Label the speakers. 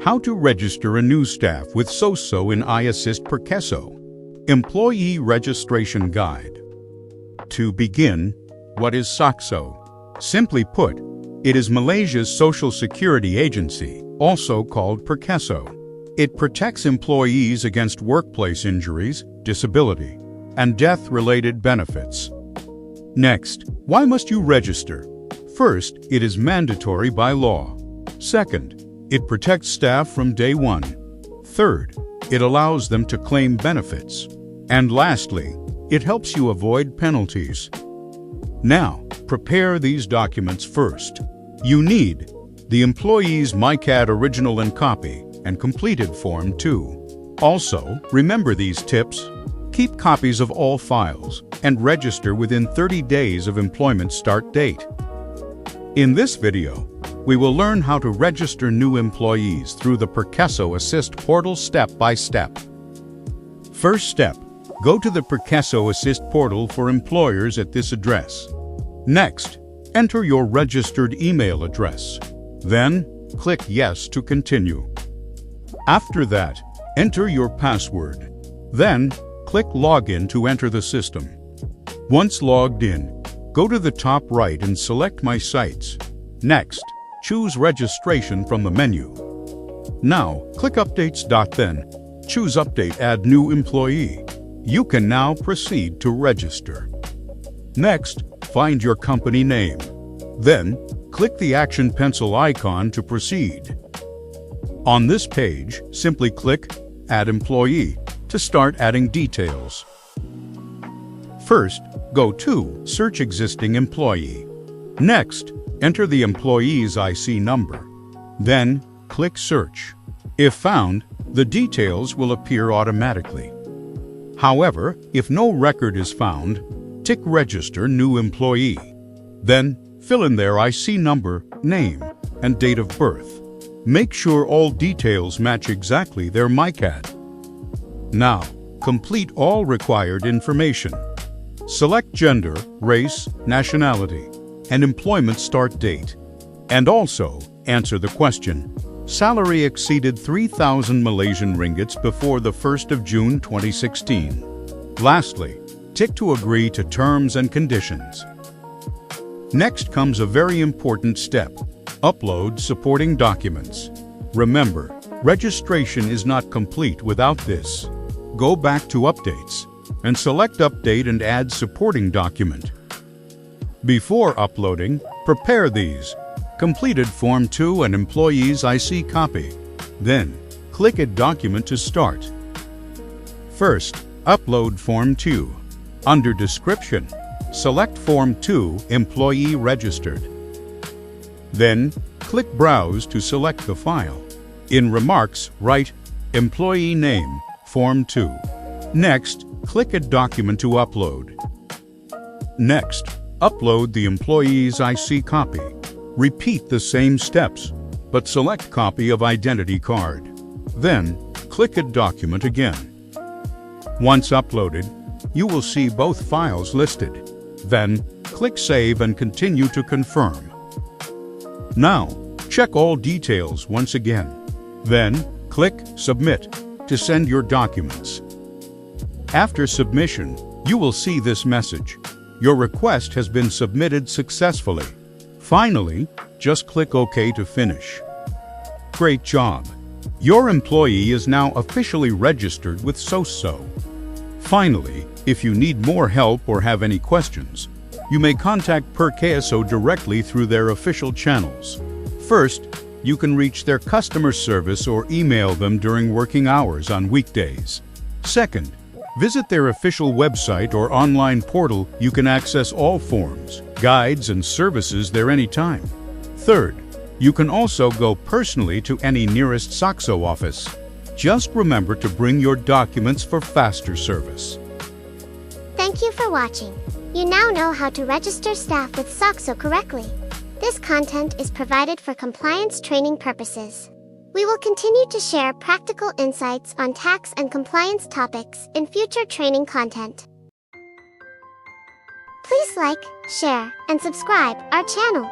Speaker 1: How to register a new staff with SOCSO in iAssist Perkeso. Employee Registration Guide. To begin, what is SOCSO? Simply put, it is Malaysia's social security agency, also called Perkeso. It protects employees against workplace injuries, disability, and death-related benefits. Next, why must you register? First, it is mandatory by law. Second, it protects staff from day one. Third, it allows them to claim benefits. And lastly, it helps you avoid penalties. Now, prepare these documents first. You need the employee's MyCAD original and copy and completed Form 2. Also, remember these tips. Keep copies of all files and register within 30 days of employment start date. In this video, we will learn how to register new employees through the Perkeso Assist portal step by step. First step, go to the Perkeso Assist portal for employers at this address. Next, enter your registered email address. Then, click Yes to continue. After that, enter your password. Then, click Login to enter the system. Once logged in, go to the top right and select My Sites. Next, choose Registration from the menu. Now, click Updates. Then, choose Update Add New Employee. You can now proceed to register. Next, find your company name. Then, click the action pencil icon to proceed. On this page, simply click Add Employee to start adding details. First, go to Search Existing Employee. Next, enter the employee's IC number. Then, click Search. If found, the details will appear automatically. However, if no record is found, tick Register New Employee. Then, fill in their IC number, name, and date of birth. Make sure all details match exactly their MyCAD. Now, complete all required information. Select gender, race, nationality, and employment start date. And also, answer the question, salary exceeded 3,000 Malaysian ringgits before the 1st of June 2016. Lastly, tick to agree to terms and conditions. Next comes a very important step, upload supporting documents. Remember, registration is not complete without this. Go back to Updates and select Update and Add Supporting Document. Before uploading, prepare these: completed Form 2 and Employee's IC copy. Then, click Add Document to start. First, upload Form 2. Under Description, select Form 2 Employee Registered. Then, click Browse to select the file. In Remarks, write Employee Name, Form 2. Next, click Add Document to upload. Next, upload the employee's IC copy. Repeat the same steps, but select Copy of Identity Card. Then, click Add Document again. Once uploaded, you will see both files listed. Then, click Save and continue to confirm. Now, check all details once again. Then, click Submit to send your documents. After submission, you will see this message. Your request has been submitted successfully. Finally, just click OK to finish. Great job! Your employee is now officially registered with SOCSO. Finally, if you need more help or have any questions, you may contact Perkeso directly through their official channels. First, you can reach their customer service or email them during working hours on weekdays. Second, visit their official website or online portal. You can access all forms, guides, and services there anytime. Third, you can also go personally to any nearest SOCSO office. Just remember to bring your documents for faster service.
Speaker 2: Thank you for watching. You now know how to register staff with SOCSO correctly. This content is provided for compliance training purposes. We will continue to share practical insights on tax and compliance topics in future training content. Please like, share, and subscribe our channel.